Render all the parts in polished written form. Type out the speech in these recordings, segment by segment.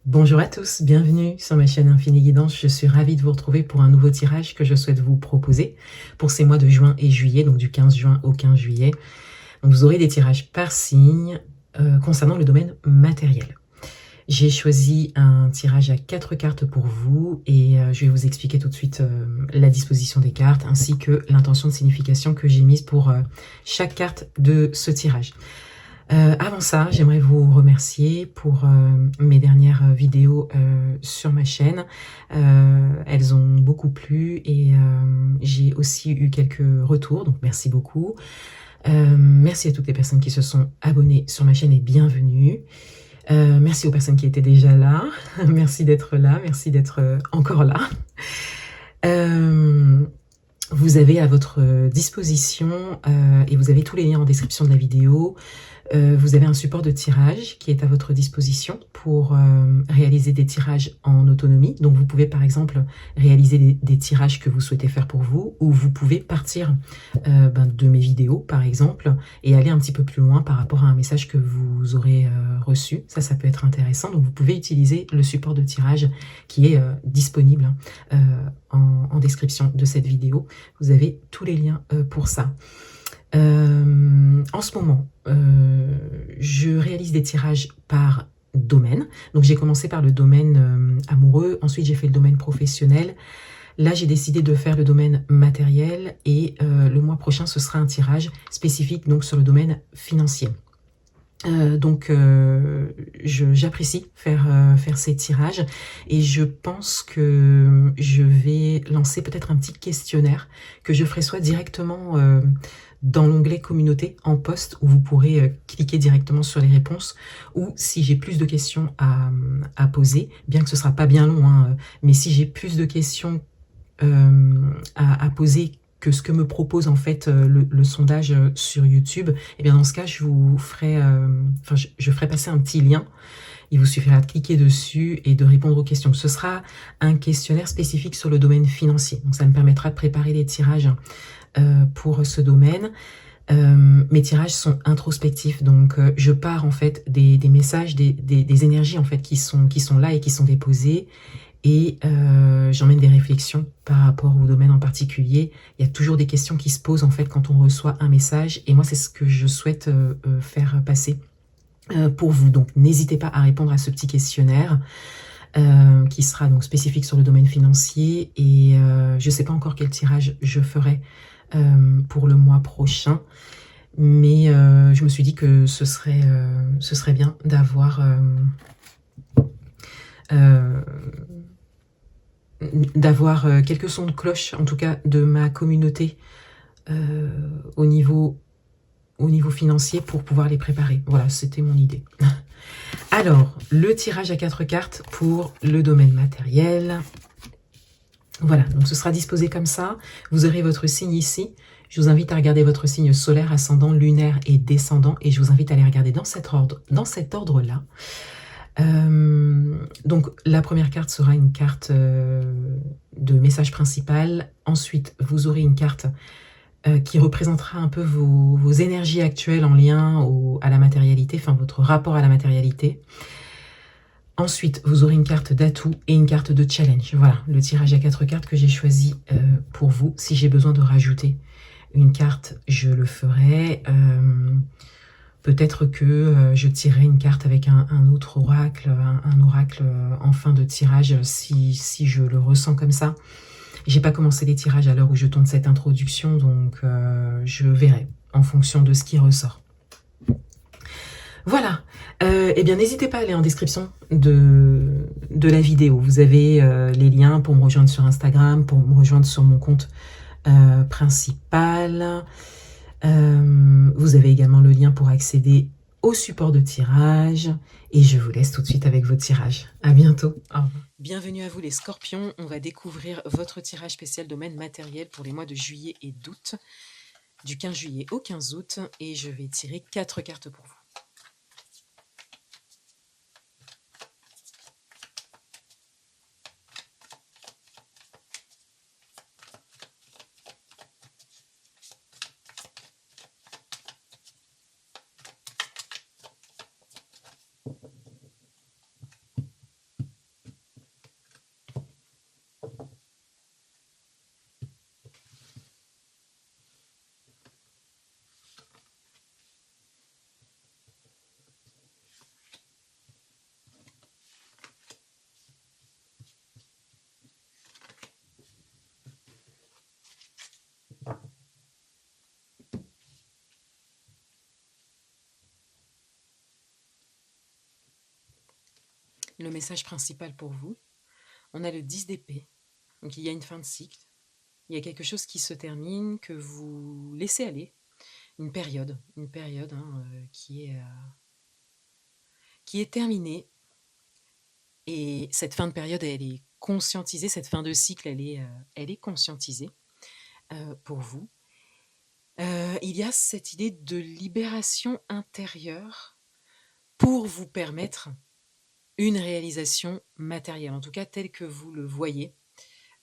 Bonjour à tous, bienvenue sur ma chaîne Infini Guidance. Je suis ravie de vous retrouver pour un nouveau tirage que je souhaite vous proposer pour ces mois de juin et juillet, donc du 15 juin au 15 juillet. Donc vous aurez des tirages par signe concernant le domaine matériel. J'ai choisi un tirage à 4 cartes pour vous et je vais vous expliquer tout de suite la disposition des cartes ainsi que l'intention de signification que j'ai mise pour chaque carte de ce tirage. Avant ça, j'aimerais vous remercier pour mes dernières vidéos sur ma chaîne. Elles ont beaucoup plu et j'ai aussi eu quelques retours, donc merci beaucoup. Merci à toutes les personnes qui se sont abonnées sur ma chaîne et bienvenue. Merci aux personnes qui étaient déjà là. Merci d'être là, merci d'être encore là. Vous avez à votre disposition, et vous avez tous les liens en description de la vidéo, vous avez un support de tirage qui est à votre disposition pour réaliser des tirages en autonomie. Donc vous pouvez par exemple réaliser des tirages que vous souhaitez faire pour vous, ou vous pouvez partir de mes vidéos par exemple et aller un petit peu plus loin par rapport à un message que vous aurez reçu. Ça peut être intéressant. Donc vous pouvez utiliser le support de tirage qui est disponible en description de cette vidéo. Vous avez tous les liens pour ça. En ce moment, je réalise des tirages par domaine. Donc j'ai commencé par le domaine amoureux, ensuite j'ai fait le domaine professionnel. Là, j'ai décidé de faire le domaine matériel et le mois prochain, ce sera un tirage spécifique donc sur le domaine financier. J'apprécie faire ces tirages et je pense que je vais lancer peut-être un petit questionnaire que je ferai soit directement dans l'onglet communauté en post où vous pourrez cliquer directement sur les réponses, ou si j'ai plus de questions à poser, bien que ce ne sera pas bien long, hein, mais si j'ai plus de questions à poser que ce que me propose en fait le sondage sur YouTube, et bien dans ce cas je vous ferai, je ferai passer un petit lien. Il vous suffira de cliquer dessus et de répondre aux questions. Ce sera un questionnaire spécifique sur le domaine financier. Donc ça me permettra de préparer les tirages pour ce domaine. Mes tirages sont introspectifs, donc je pars en fait des messages, des énergies en fait qui sont là et qui sont déposées. Et j'emmène des réflexions par rapport au domaine en particulier. Il y a toujours des questions qui se posent en fait quand on reçoit un message. Et moi, c'est ce que je souhaite faire passer pour vous. Donc, n'hésitez pas à répondre à ce petit questionnaire qui sera donc spécifique sur le domaine financier. Et je ne sais pas encore quel tirage je ferai pour le mois prochain. Mais je me suis dit que ce serait bien d'avoir quelques sons de cloche, en tout cas de ma communauté au niveau financier pour pouvoir les préparer. Voilà, c'était mon idée. Alors, le tirage à 4 cartes pour le domaine matériel. Voilà, donc ce sera disposé comme ça. Vous aurez votre signe ici. Je vous invite à regarder votre signe solaire, ascendant, lunaire et descendant. Et je vous invite à les regarder dans cet ordre-là. Donc la première carte sera une carte de message principal. Ensuite, vous aurez une carte qui représentera un peu vos énergies actuelles en lien à la matérialité, enfin votre rapport à la matérialité. Ensuite, vous aurez une carte d'atout et une carte de challenge. Voilà, le tirage à 4 cartes que j'ai choisi pour vous. Si j'ai besoin de rajouter une carte, je le ferai. Peut-être que je tirerai une carte avec un autre oracle, un oracle en fin de tirage, si je le ressens comme ça. J'ai pas commencé les tirages à l'heure où je tourne cette introduction, donc je verrai en fonction de ce qui ressort. Voilà. Eh bien, n'hésitez pas à aller en description de la vidéo. Vous avez les liens pour me rejoindre sur Instagram, pour me rejoindre sur mon compte principal. Vous avez également le lien pour accéder au support de tirage. Et je vous laisse tout de suite avec vos tirages. À bientôt. Au revoir. Bienvenue à vous les scorpions. On va découvrir votre tirage spécial domaine matériel pour les mois de juillet et d'août. Du 15 juillet au 15 août. Et je vais tirer 4 cartes pour vous. Le message principal pour vous, on a le 10 d'épée. Donc il y a une fin de cycle, il y a quelque chose qui se termine, que vous laissez aller, une période qui est terminée. Et cette fin de période, elle est conscientisée, cette fin de cycle, elle est conscientisée pour vous. Il y a cette idée de libération intérieure pour vous permettre une réalisation matérielle, en tout cas telle que vous le voyez,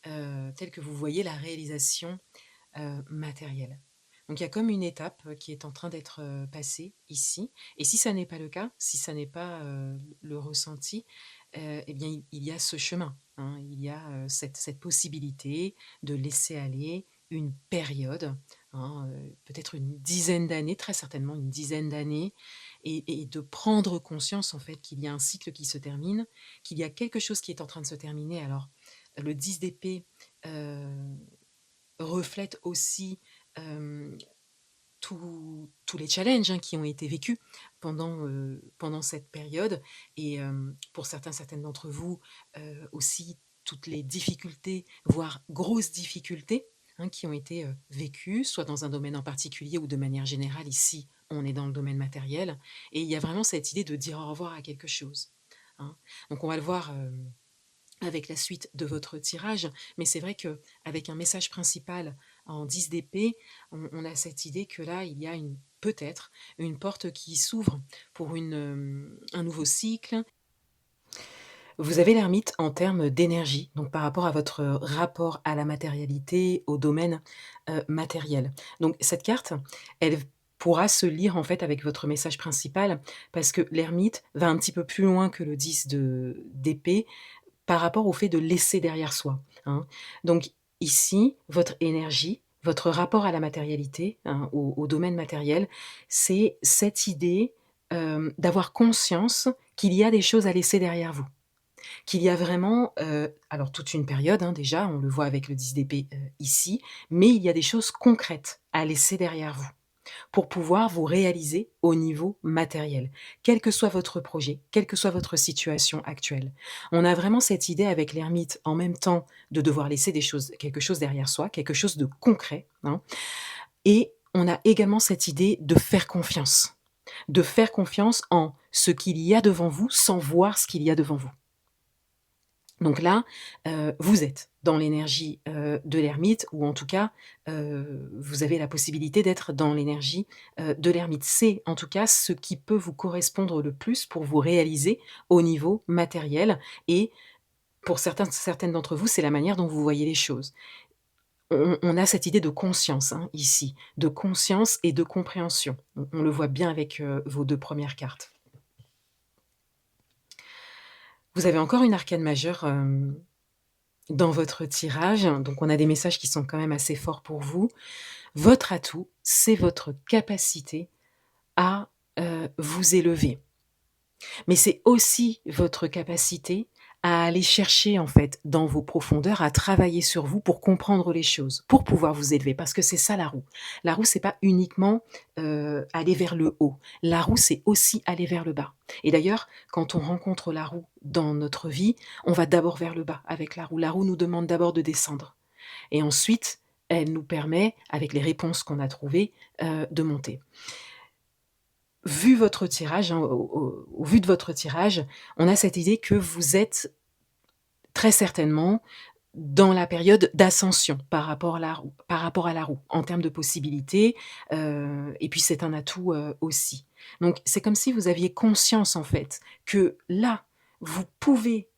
telle que vous voyez la réalisation matérielle. Donc il y a comme une étape qui est en train d'être passée ici. Et si ça n'est pas le cas, si ça n'est pas le ressenti, eh bien il y a ce chemin, hein. Il y a cette possibilité de laisser aller une période, hein, peut-être une dizaine d'années, très certainement une dizaine d'années, et de prendre conscience en fait qu'il y a un cycle qui se termine, qu'il y a quelque chose qui est en train de se terminer. Alors le 10 d'épée reflète aussi tous les challenges, hein, qui ont été vécus pendant cette période, et pour certaines d'entre vous, aussi toutes les difficultés, voire grosses difficultés, hein, qui ont été vécues, soit dans un domaine en particulier ou de manière générale. Ici, on est dans le domaine matériel, et il y a vraiment cette idée de dire au revoir à quelque chose, hein. Donc on va le voir avec la suite de votre tirage, mais c'est vrai que avec un message principal en 10 d'épée, on a cette idée que là, il y a peut-être une porte qui s'ouvre pour un nouveau cycle. Vous avez l'ermite en termes d'énergie, donc par rapport à votre rapport à la matérialité, au domaine matériel. Donc cette carte, elle pourra se lire en fait avec votre message principal, parce que l'ermite va un petit peu plus loin que le 10 d'épée, par rapport au fait de laisser derrière soi, hein. Donc ici, votre énergie, votre rapport à la matérialité, hein, au domaine matériel, c'est cette idée d'avoir conscience qu'il y a des choses à laisser derrière vous. Qu'il y a vraiment, alors toute une période, hein, déjà, on le voit avec le 10 d'épée ici, mais il y a des choses concrètes à laisser derrière vous pour pouvoir vous réaliser au niveau matériel, quel que soit votre projet, quelle que soit votre situation actuelle. On a vraiment cette idée avec l'ermite, en même temps, de devoir laisser quelque chose derrière soi, quelque chose de concret, hein, et on a également cette idée de faire confiance en ce qu'il y a devant vous sans voir ce qu'il y a devant vous. Donc là, vous êtes dans l'énergie de l'ermite, ou en tout cas, vous avez la possibilité d'être dans l'énergie de l'ermite. C'est en tout cas ce qui peut vous correspondre le plus pour vous réaliser au niveau matériel, et pour certaines d'entre vous, c'est la manière dont vous voyez les choses. On a cette idée de conscience, hein, ici, de conscience et de compréhension. On le voit bien avec vos 2 premières cartes. Vous avez encore une arcane majeure dans votre tirage, donc on a des messages qui sont quand même assez forts pour vous. Votre atout, c'est votre capacité à vous élever. Mais c'est aussi votre capacité à aller chercher en fait dans vos profondeurs, à travailler sur vous pour comprendre les choses, pour pouvoir vous élever, parce que c'est ça la roue. La roue, c'est pas uniquement aller vers le haut. La roue, c'est aussi aller vers le bas. Et d'ailleurs, quand on rencontre la roue dans notre vie, on va d'abord vers le bas avec la roue. La roue nous demande d'abord de descendre. Et ensuite, elle nous permet, avec les réponses qu'on a trouvées, de monter. Vu votre tirage, hein, au vu de votre tirage, on a cette idée que vous êtes très certainement dans la période d'ascension par rapport à la roue, en termes de possibilités, et puis c'est un atout, aussi. Donc c'est comme si vous aviez conscience en fait que là, vous pouvez,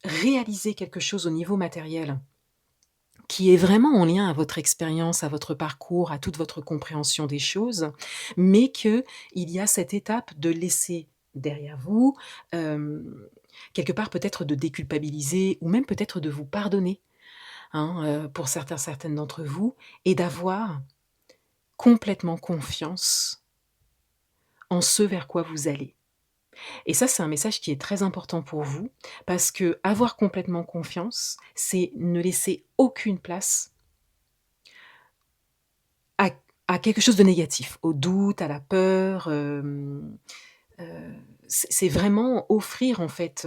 réaliser quelque chose au niveau matériel qui est vraiment en lien à votre expérience, à votre parcours, à toute votre compréhension des choses, mais qu'il y a cette étape de laisser derrière vous, quelque part peut-être de déculpabiliser, ou même peut-être de vous pardonner, hein, pour certaines d'entre vous, et d'avoir complètement confiance en ce vers quoi vous allez. Et ça, c'est un message qui est très important pour vous, parce que avoir complètement confiance, c'est ne laisser aucune place à quelque chose de négatif, au doute, à la peur, c'est vraiment offrir en fait,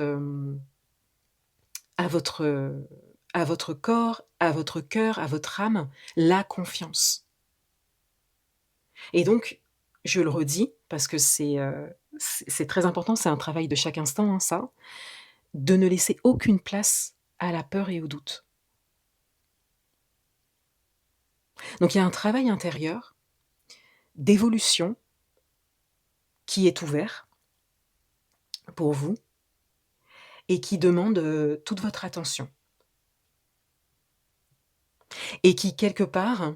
à votre corps, à votre cœur, à votre âme, la confiance. Et donc, je le redis parce que c'est très important, c'est un travail de chaque instant, hein, ça, de ne laisser aucune place à la peur et au doute. Donc il y a un travail intérieur d'évolution qui est ouvert pour vous et qui demande, toute votre attention et qui, quelque part,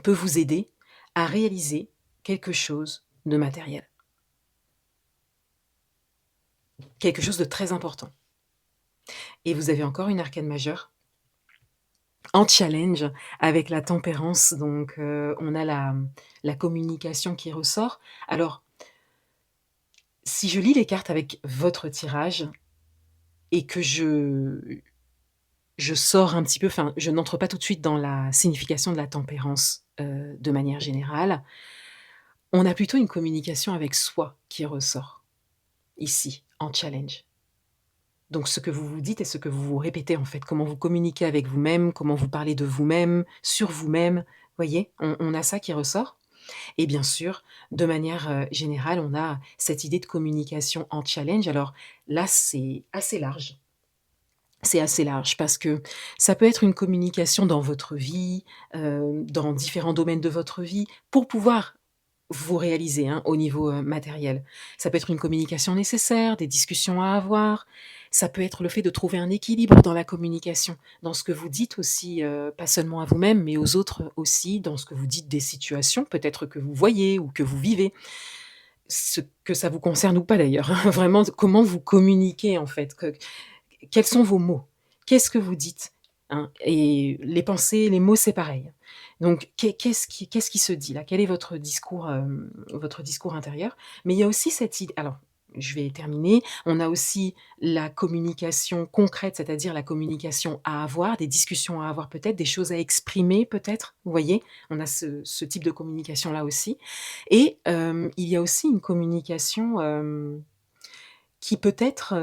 peut vous aider à réaliser quelque chose de matériel. Quelque chose de très important. Et vous avez encore une arcane majeure en challenge avec la tempérance, donc on a la communication qui ressort. Alors, si je lis les cartes avec votre tirage et que je sors un petit peu, enfin, je n'entre pas tout de suite dans la signification de la tempérance, de manière générale. On a plutôt une communication avec soi qui ressort, ici, en challenge. Donc ce que vous vous dites et ce que vous vous répétez, en fait, comment vous communiquez avec vous-même, comment vous parlez de vous-même, sur vous-même, voyez? On a ça qui ressort et bien sûr, de manière, générale, on a cette idée de communication en challenge. Alors là, c'est assez large. C'est assez large parce que ça peut être une communication dans votre vie, dans différents domaines de votre vie, pour pouvoir vous réaliser, hein, au niveau, matériel. Ça peut être une communication nécessaire, des discussions à avoir. Ça peut être le fait de trouver un équilibre dans la communication, dans ce que vous dites aussi, pas seulement à vous-même, mais aux autres aussi, dans ce que vous dites des situations peut-être que vous voyez ou que vous vivez. Ce que ça vous concerne ou pas d'ailleurs, hein, vraiment comment vous communiquez en fait, quels sont vos mots? Qu'est-ce que vous dites? Hein? Et les pensées, les mots, c'est pareil. Donc, qu'est-ce qui se dit là? Quel est votre discours intérieur? Mais il y a aussi cette idée. Alors, je vais terminer. On a aussi la communication concrète, c'est-à-dire la communication à avoir, des discussions à avoir peut-être, des choses à exprimer peut-être. Vous voyez? On a ce type de communication-là aussi. Et il y a aussi une communication qui peut-être,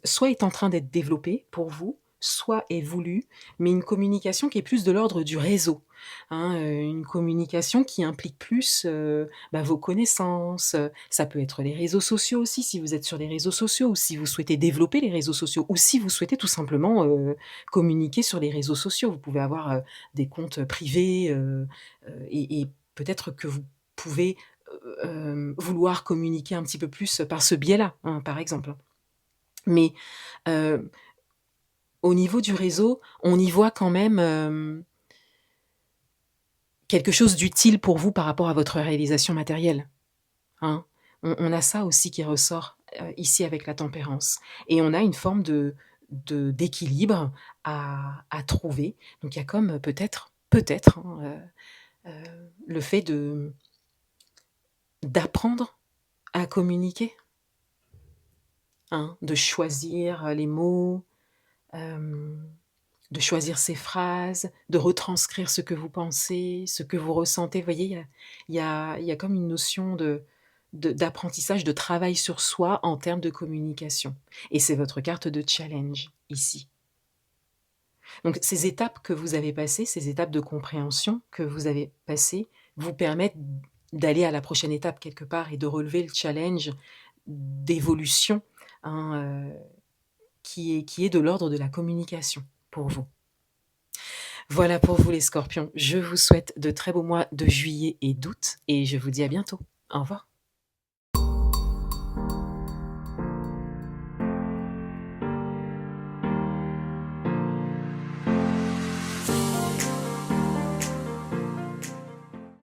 soit est en train d'être développée pour vous, soit est voulue, mais une communication qui est plus de l'ordre du réseau, hein, une communication qui implique plus, vos connaissances, ça peut être les réseaux sociaux aussi, si vous êtes sur les réseaux sociaux ou si vous souhaitez développer les réseaux sociaux ou si vous souhaitez tout simplement, communiquer sur les réseaux sociaux. Vous pouvez avoir, des comptes privés, et peut-être que vous pouvez vouloir communiquer un petit peu plus par ce biais-là, hein, par exemple. Mais heu, au niveau du réseau, on y voit quand même, quelque chose d'utile pour vous par rapport à votre réalisation matérielle, hein. On a ça aussi qui ressort, ici avec la tempérance et on a une forme d'équilibre à trouver. Donc il y a comme, peut-être, hein, le fait d'apprendre à communiquer. Hein, de choisir, les mots, hem, de choisir ses phrases, de retranscrire ce que vous pensez, ce que vous ressentez. Vous voyez, il y a comme une notion d'apprentissage, de travail sur soi en termes de communication et c'est votre carte de challenge ici. Donc ces étapes que vous avez passées, ces étapes de compréhension que vous avez passées, vous permettent d'aller à la prochaine étape quelque part et de relever le challenge d'évolution, hein, qui est de l'ordre de la communication pour vous. Voilà pour vous les scorpions. Je vous souhaite de très beaux mois de juillet et d'août et je vous dis à bientôt. Au revoir.